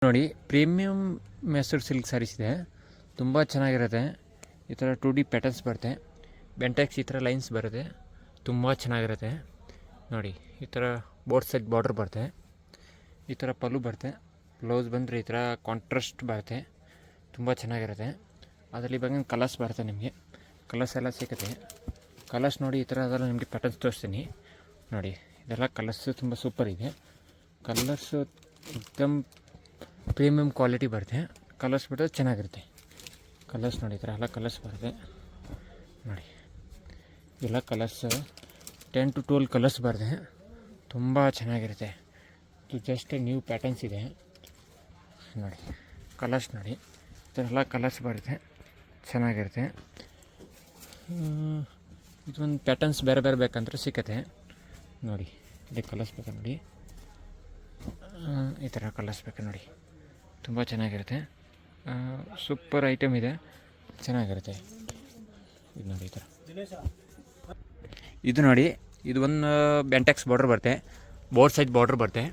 ನೋಡಿ, premium ಮೆಸೂರ್ silk saris ಇದೆ. ತುಂಬ ಚೆನ್ನಾಗಿರುತ್ತೆ. ಈ ಥರ 2D ಪ್ಯಾಟರ್ನ್ಸ್ ಬರುತ್ತೆ. ಬೆಂಟೆಕ್ಸ್ ಈ ಥರ ಲೈನ್ಸ್ ಬರುತ್ತೆ. ತುಂಬ ಚೆನ್ನಾಗಿರುತ್ತೆ. ನೋಡಿ, ಈ ಥರ ಬೋಟ್ ಸೈಡ್ ಬಾರ್ಡ್ರ್ ಬರುತ್ತೆ. ಈ ಥರ ಪಲ್ಲು ಬರುತ್ತೆ. ಬ್ಲೌಸ್ ಬಂದರೆ ಈ ಥರ ಕಾಂಟ್ರಾಸ್ಟ್ ಬರುತ್ತೆ. ತುಂಬ ಚೆನ್ನಾಗಿರುತ್ತೆ. ಅದರಲ್ಲಿ ಇವಾಗ ಕಲರ್ಸ್ ಬರುತ್ತೆ. ನಿಮಗೆ ಕಲರ್ಸ್ ಎಲ್ಲ ಸಿಗುತ್ತೆ. ಕಲರ್ಸ್ ನೋಡಿ, ಈ ಥರ ಅದೆಲ್ಲ ನಿಮಗೆ ಪ್ಯಾಟರ್ನ್ಸ್ ತೋರಿಸ್ತೀನಿ. ನೋಡಿ, ಇದೆಲ್ಲ ಕಲರ್ಸು ತುಂಬ ಸೂಪರ್ ಇದೆ. ಕಲರ್ಸು ಎಕ್ದಮ್ ಪ್ರೀಮಿಯಮ್ ಕ್ವಾಲಿಟಿ ಬರುತ್ತೆ. ಕಲರ್ಸ್ ಬಿಟ್ಟರೆ ಚೆನ್ನಾಗಿರುತ್ತೆ. ಕಲರ್ಸ್ ನೋಡಿ, ಈ ಥರ ಎಲ್ಲ ಕಲರ್ಸ್ ಬರುತ್ತೆ. ನೋಡಿ, ಎಲ್ಲ ಕಲರ್ಸ್ 10 to 12 ಕಲರ್ಸ್ ಬರುತ್ತೆ. ತುಂಬ ಚೆನ್ನಾಗಿರುತ್ತೆ. ಇದು ಜಸ್ಟ್ ನ್ಯೂ ಪ್ಯಾಟರ್ನ್ಸ್ ಇದೆ. ನೋಡಿ, ಕಲರ್ಸ್ ನೋಡಿ, ಈ ಥರ ಎಲ್ಲ ಕಲರ್ಸ್ ಬರುತ್ತೆ. ಚೆನ್ನಾಗಿರುತ್ತೆ. ಇದೊಂದು ಪ್ಯಾಟರ್ನ್ಸ್ ಬೇರೆ ಬೇರೆ ಬೇಕಂದ್ರೆ ಸಿಕ್ಕತ್ತೆ. ನೋಡಿ, ಇಲ್ಲಿ ಕಲರ್ಸ್ ಬೇಕು ನೋಡಿ, ಈ ಥರ ಕಲರ್ಸ್ ಬೇಕು ನೋಡಿ. ತುಂಬ ಚೆನ್ನಾಗಿರುತ್ತೆ. ಸೂಪರ್ ಐಟಮ್ ಇದೆ. ಚೆನ್ನಾಗಿರುತ್ತೆ. ಇದು ನೋಡಿ, ಈ ಥರ ಇದು ನೋಡಿ, ಇದು ಒಂದು ಬೆಂಟೆಕ್ಸ್ ಬಾರ್ಡ್ರ್ ಬರುತ್ತೆ. ಬೋರ್ಡ್ ಸೈಜ್ ಬಾರ್ಡ್ರ್ ಬರುತ್ತೆ.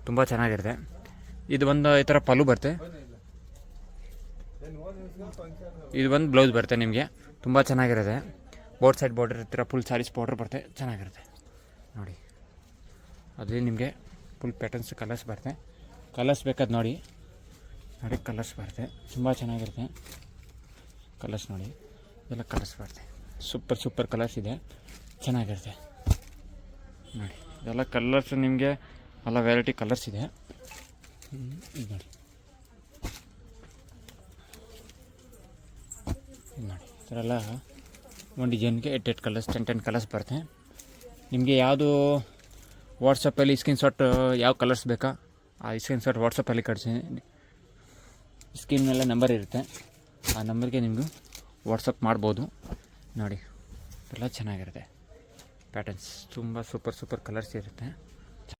ತುಂಬ ಚೆನ್ನಾಗಿರುತ್ತೆ. ಇದು ಒಂದು ಈ ಥರ ಪಲ್ಲು ಬರುತ್ತೆ. ಇದು ಒಂದು ಬ್ಲೌಸ್ ಬರುತ್ತೆ. ನಿಮಗೆ ತುಂಬ ಚೆನ್ನಾಗಿರುತ್ತೆ. ಬೋರ್ಡ್ ಸೈಡ್ ಬಾರ್ಡರ್ ಈ ಥರ ಫುಲ್ ಸ್ಯಾರೀಸ್ ಬಾರ್ಡ್ರ್ ಬರುತ್ತೆ. ಚೆನ್ನಾಗಿರುತ್ತೆ. ನೋಡಿ, ಅದೇ ನಿಮಗೆ ಫುಲ್ ಪ್ಯಾಟರ್ನ್ಸ್ ಕಲರ್ಸ್ ಬರುತ್ತೆ. ಕಲರ್ಸ್ ಬೇಕಾದ ನೋಡಿ. ನೋಡಿ, ಕಲರ್ಸ್ ಬರುತ್ತೆ. ತುಂಬ ಚೆನ್ನಾಗಿರುತ್ತೆ. ಕಲರ್ಸ್ ನೋಡಿ, ಎಲ್ಲ ಕಲರ್ಸ್ ಬರುತ್ತೆ. ಸೂಪರ್ ಕಲರ್ಸ್ ಇದೆ. ಚೆನ್ನಾಗಿರುತ್ತೆ. ನೋಡಿ, ಇದೆಲ್ಲ ಕಲರ್ಸ್ ನಿಮಗೆ ಎಲ್ಲ ವೆರೈಟಿ ಕಲರ್ಸ್ ಇದೆ. ಇದು ನೋಡಿ, ನೋಡಿ, ಈ ಥರ ಎಲ್ಲ ಒಂದು ಡಿಸೈನ್ಗೆ 8 ಕಲರ್ಸ್ 10 ಕಲರ್ಸ್ ಬರುತ್ತೆ. ನಿಮಗೆ ಯಾವುದು ವಾಟ್ಸಪ್ಪಲ್ಲಿ ಸ್ಕ್ರೀನ್ಶಾಟ್ ಯಾವ ಕಲರ್ಸ್ ಬೇಕಾ ಆ ಸ್ಕ್ರೀನ್ಶಾಟ್ ವಾಟ್ಸಪ್ಪಲ್ಲಿ ಕಳಿಸಿ. ಸ್ಕ್ರೀನ್ ಮೇಲೆ ನಂಬರ್ ಇರುತ್ತೆ. ಆ ನಂಬರ್ಗೆ ನಿಮಗೂ ವಾಟ್ಸಪ್ ಮಾಡ್ಬೋದು. ನೋಡಿ, ಎಲ್ಲ ಚೆನ್ನಾಗಿರುತ್ತೆ. ಪ್ಯಾಟರ್ನ್ಸ್ ತುಂಬ ಸೂಪರ್ ಕಲರ್ಸ್ ಇರುತ್ತೆ.